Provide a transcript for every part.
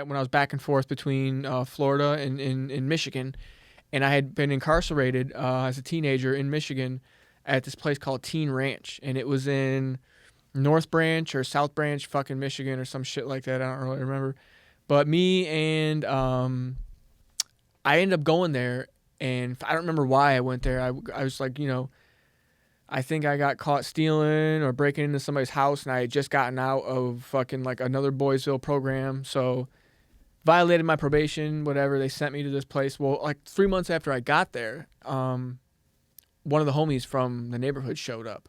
when I was back and forth between Florida and in Michigan, and I had been incarcerated as a teenager in Michigan at this place called Teen Ranch, and it was in North Branch or South Branch, fucking Michigan or some shit like that. I don't really remember. But me and I ended up going there, and I don't remember why I went there. I was like, I think I got caught stealing or breaking into somebody's house, and I had just gotten out of fucking like another Boysville program, so violated my probation, whatever. They sent me to this place. Well, like 3 months after I got there, one of the homies from the neighborhood showed up,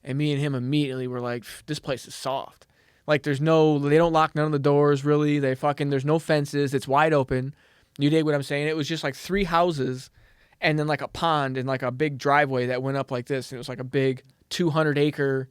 and me and him immediately were like, this place is soft. Like they don't lock none of the doors really. There's no fences. It's wide open. You dig what I'm saying? It was just like 3 houses and then like a pond and like a big driveway that went up like this. And it was like a big 200-acre,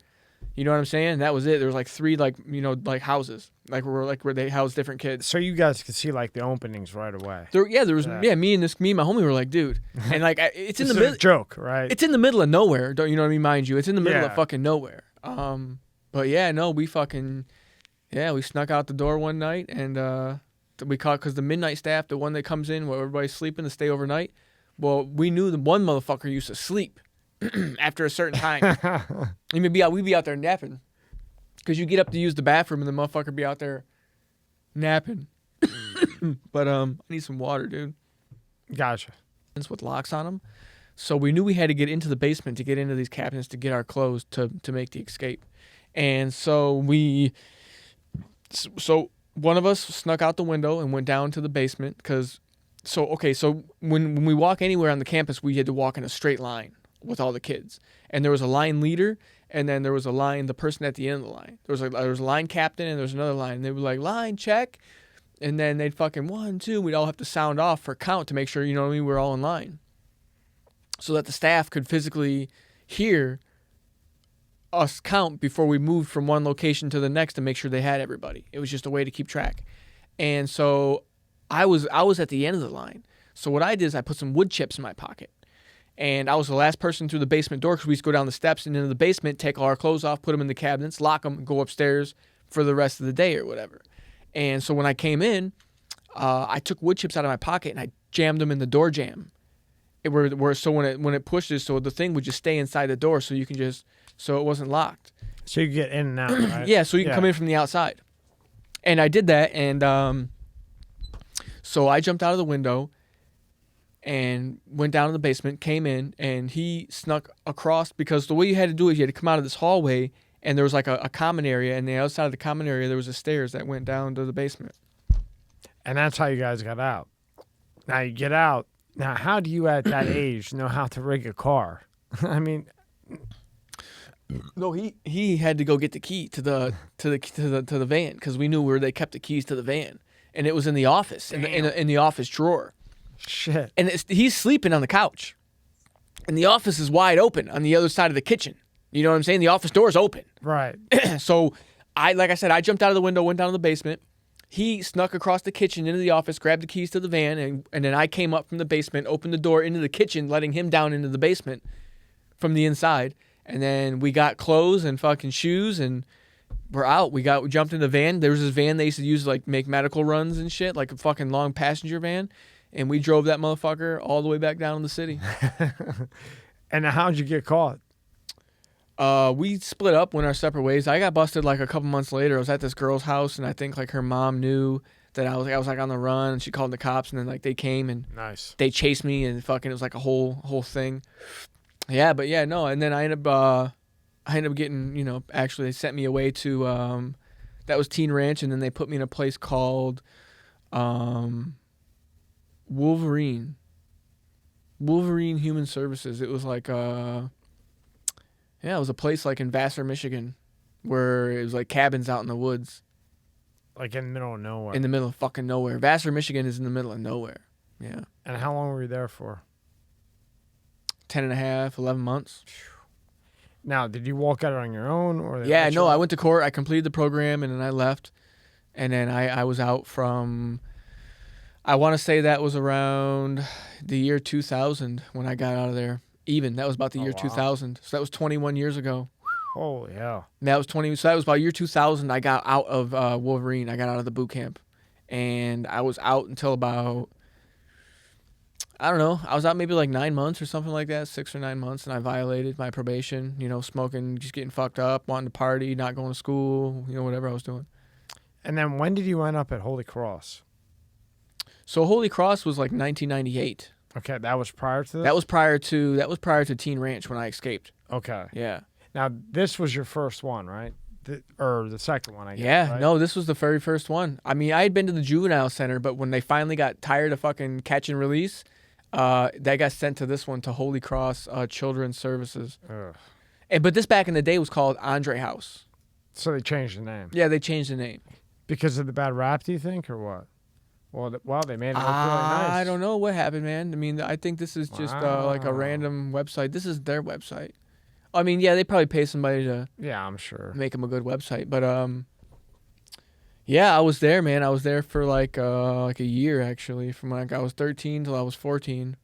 you know what I'm saying? That was it. There was like 3 like houses where they house different kids. So you guys could see like the openings right away. There was me and my homie were like, dude, and like it's in the middle. Joke, right? It's in the middle of nowhere. Don't you know what I mean? Mind you, it's in the middle of fucking nowhere. But yeah, no, we snuck out the door one night and we caught because the midnight staff, the one that comes in where everybody's sleeping to stay overnight. Well, we knew the one motherfucker used to sleep after a certain time. We'd be out there napping because you get up to use the bathroom and the motherfucker be out there napping. But I need some water, dude. Gotcha. With locks on them, so we knew we had to get into the basement to get into these cabinets to get our clothes to make the escape. And so one of us snuck out the window and went down to the basement so when we walk anywhere on the campus, we had to walk in a straight line with all the kids. And there was a line leader, and then there was the person at the end of the line. There was a line captain, and there was another line. And they were like, line, check. And then they'd fucking 1, 2. We'd all have to sound off for count to make sure, you know what I mean, we're all in line. So that the staff could physically hear us count before we moved from one location to the next to make sure they had everybody. It was just a way to keep track. And so I was at the end of the line. So what I did is I put some wood chips in my pocket. And I was the last person through the basement door because we used to go down the steps and into the basement, take all our clothes off, put them in the cabinets, lock them, and go upstairs for the rest of the day or whatever. And so when I came in, I took wood chips out of my pocket and I jammed them in the door jamb. So when it pushes, so the thing would just stay inside the door, so it wasn't locked. So you get in and out, right? Yeah, so you can come in from the outside. And I did that, and so I jumped out of the window and went down to the basement, came in, and he snuck across because the way you had to do it, you had to come out of this hallway, and there was like a common area, and the outside of the common area, there was a stairs that went down to the basement. And that's how you guys got out. Now you get out. Now, how do you at that age know how to rig a car? I mean, no, he had to go get the key to the van because we knew where they kept the keys to the van, and it was in the office in the office drawer. Shit. And he's sleeping on the couch, and the office is wide open on the other side of the kitchen. You know what I'm saying? The office door is open. Right. So I jumped out of the window, went down to the basement. He snuck across the kitchen into the office, grabbed the keys to the van, and then I came up from the basement, opened the door into the kitchen, letting him down into the basement from the inside. And then we got clothes and fucking shoes, and we're out. We jumped in the van. There was this van they used to use to like make medical runs and shit, like a fucking long passenger van. And we drove that motherfucker all the way back down in the city. And how'd you get caught? We split up, went our separate ways. I got busted like a couple months later. I was at this girl's house, and I think like her mom knew that I was like on the run, and she called the cops, and then like they came and they chased me, and fucking it was like a whole thing. Yeah, but yeah, no, and then I ended up getting, actually they sent me away to that was Teen Ranch, and then they put me in a place called Wolverine Human Services. It was like it was a place like in Vassar, Michigan, where it was like cabins out in the woods. Like in the middle of nowhere. In the middle of fucking nowhere. Vassar, Michigan is in the middle of nowhere. Yeah. And how long were you there for? 10 and a half, 11 months. Now, did you walk out on your own? I went to court. I completed the program, and then I left. And then I was out from, I want to say that was around the year 2000 when I got out of there. That was about the year 2000. So that was 21 years ago. Holy hell. That was about year 2000. I got out of Wolverine. I got out of the boot camp. and I was out until about, I don't know, I was out maybe like 9 months or something like that, 6 or 9 months, and I violated my probation, smoking, just getting fucked up, wanting to party, not going to school, whatever I was doing. And then when did you end up at Holy Cross? So Holy Cross was like 1998. Okay, that was prior to this? That was prior to Teen Ranch when I escaped. Okay. Yeah. Now, this was your first one, right? Or the second one, I guess. Yeah, right? no, this was the very first one. I mean, I had been to the juvenile center, but when they finally got tired of fucking catch and release, they got sent to this one, to Holy Cross Children's Services. Ugh. But this back in the day was called Andre House. So they changed the name. Yeah, they changed the name. Because of the bad rap, do you think, or what? Well, they made it look really nice. I don't know what happened, man. I mean, I think this is just like a random website. This is their website. I mean, yeah, they probably pay somebody to I'm sure. make them a good website. But yeah, I was there, man. I was there for like a year, actually, from like I was 13 till I was 14.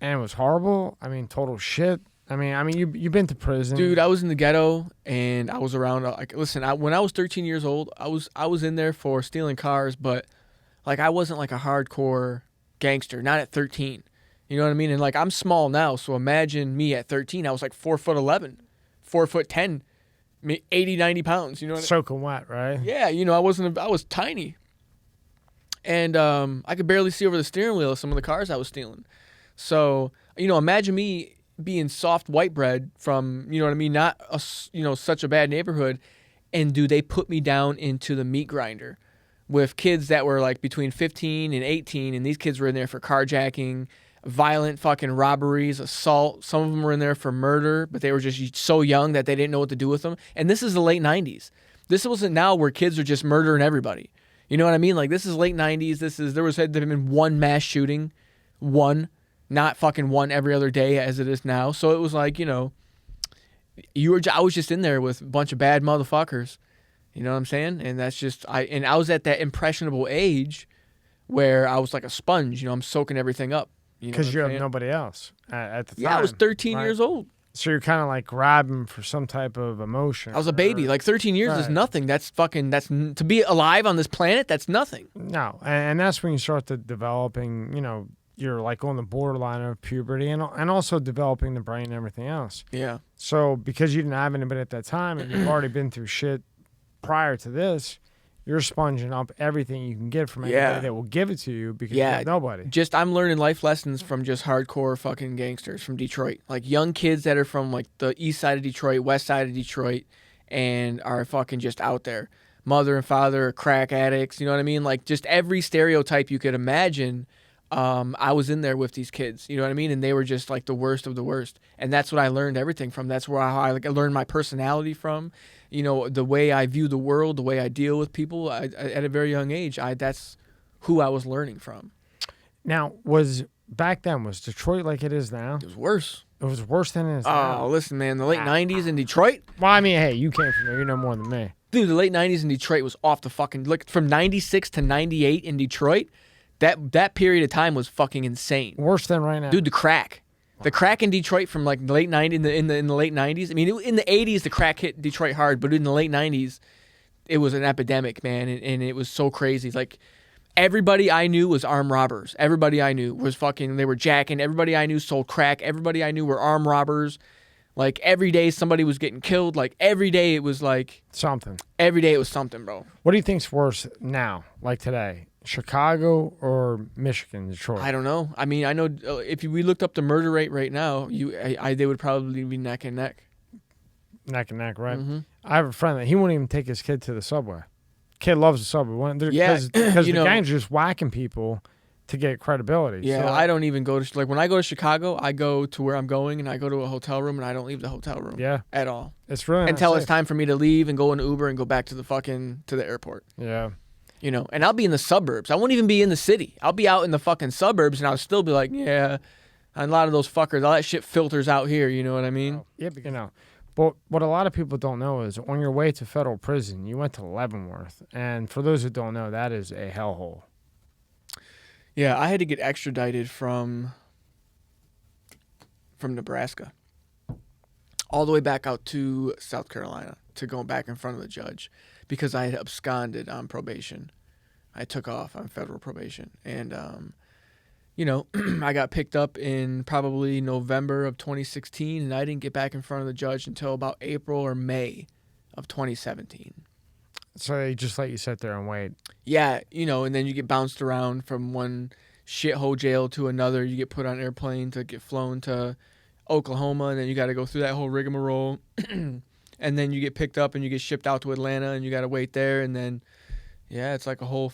And it was horrible. I mean, total shit. I mean, you've been to prison, Dude, I was in the ghetto, and I was around. Like, listen, when I was 13 years old, I was in there for stealing cars, but like I wasn't like a hardcore gangster. Not at 13. You know what I mean? And like I'm small now, so imagine me at 13. I was like 4'11", 4'10", 80, 90 pounds. You know what I mean? soaking wet, right? Yeah, I was tiny. And I could barely see over the steering wheel of some of the cars I was stealing. So, imagine me being soft white bread from, you know what I mean, not such a bad neighborhood, and they put me down into the meat grinder with kids that were like between 15 and 18, and these kids were in there for carjacking, violent fucking robberies, assault. Some of them were in there for murder, but they were just so young that they didn't know what to do with them. And this is the late 90s. This wasn't now where kids are just murdering everybody. You know what I mean? Like, this is late 90s. There had been one mass shooting, not fucking one every other day as it is now. So it was like, I was just in there with a bunch of bad motherfuckers. You know what I'm saying? And that's just, I was at that impressionable age where I was like a sponge. I'm soaking everything up. Because you have nobody else at the time. Yeah, I was 13 years old. So you're kind of like grabbing for some type of emotion. I was a baby. Like 13 years is nothing. That's to be alive on this planet, that's nothing. No. And that's when you start to developing, you're like on the borderline of puberty and also developing the brain and everything else. Yeah. So because you didn't have anybody at that time and you've already been through shit prior to this, you're sponging up everything you can get from anybody that will give it to you because you have nobody. I'm learning life lessons from just hardcore fucking gangsters from Detroit. Like young kids that are from like the east side of Detroit, west side of Detroit, and are fucking just out there. Mother and father are crack addicts, you know what I mean? Like just every stereotype you could imagine. I was in there with these kids, you know what I mean? And they were just like the worst of the worst. And that's what I learned everything from. That's where I learned my personality from. The way I view the world, the way I deal with people at a very young age. That's who I was learning from. Now, back then, was Detroit like it is now? It was worse. It was worse than it is now. Oh, listen, man, the late 90s in Detroit. Well, I mean, hey, you came from there. You know more than me. Dude, the late 90s in Detroit was off the fucking... Like, from 96 to 98 in Detroit, that period of time was fucking insane. Worse than right now. Dude, the crack. The crack in Detroit from like the late 90s, in the late 90s. I mean, in the 80s, the crack hit Detroit hard, but in the late 90s, it was an epidemic, man, and it was so crazy. Like, everybody I knew was armed robbers. Everybody I knew was they were jacking. Everybody I knew sold crack. Everybody I knew were armed robbers. Like, every day somebody was getting killed. Like, every day it was like... Something. Every day it was something, bro. What do you think's worse now, like today? Chicago or Michigan, Detroit? I don't know. I mean, I know if we looked up the murder rate right now, they would probably be neck and neck. Neck and neck, right? Mm-hmm. I have a friend that he wouldn't even take his kid to the subway. Kid loves the subway. Because the gangs are just whacking people to get credibility. Yeah, so, I don't even go to... Like, when I go to Chicago, I go to where I'm going, and I go to a hotel room, and I don't leave the hotel room. Yeah. At all. It's really until it's time for me to leave and go in Uber and go back to the airport. Yeah. And I'll be in the suburbs. I won't even be in the city. I'll be out in the fucking suburbs, and I'll still be like, yeah, a lot of those fuckers, all that shit filters out here, you know what I mean? Yeah, but what a lot of people don't know is on your way to federal prison, you went to Leavenworth. And for those who don't know, that is a hellhole. Yeah, I had to get extradited from Nebraska all the way back out to South Carolina to go back in front of the judge because I had absconded on probation. I took off on federal probation. And, I got picked up in probably November of 2016, and I didn't get back in front of the judge until about April or May of 2017. So they just let you sit there and wait. Yeah, and then you get bounced around from one shithole jail to another. You get put on an airplane to get flown to Oklahoma, and then you got to go through that whole rigmarole. And then you get picked up and you get shipped out to Atlanta, and you got to wait there, and then... Yeah, it's like a whole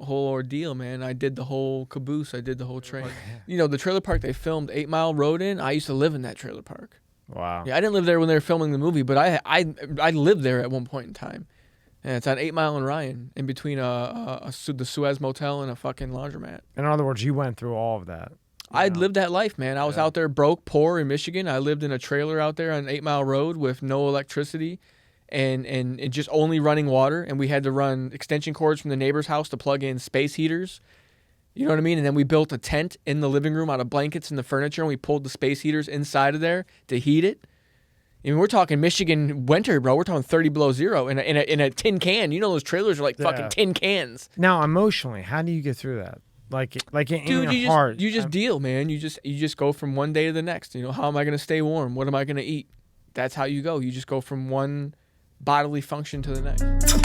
ordeal, man. I did the whole caboose. I did the whole train. The trailer park they filmed 8 Mile Road in, I used to live in that trailer park. Wow. Yeah, I didn't live there when they were filming the movie, but I lived there at one point in time. And it's on 8 Mile and Ryan, in between the Suez Motel and a fucking laundromat. In other words, you went through all of that. I'd lived that life, man. I was out there broke, poor in Michigan. I lived in a trailer out there on 8 Mile Road with no electricity. And just only running water, and we had to run extension cords from the neighbor's house to plug in space heaters. You know what I mean? And then we built a tent in the living room out of blankets and the furniture, and we pulled the space heaters inside of there to heat it. I mean, we're talking Michigan winter, bro. We're talking 30 below zero in a tin can. Those trailers are like fucking tin cans. Now, emotionally, how do you get through that? Like in Dude, your heart. You just deal, man. You just go from one day to the next. How am I going to stay warm? What am I going to eat? That's how you go. You just go from one bodily function to the next.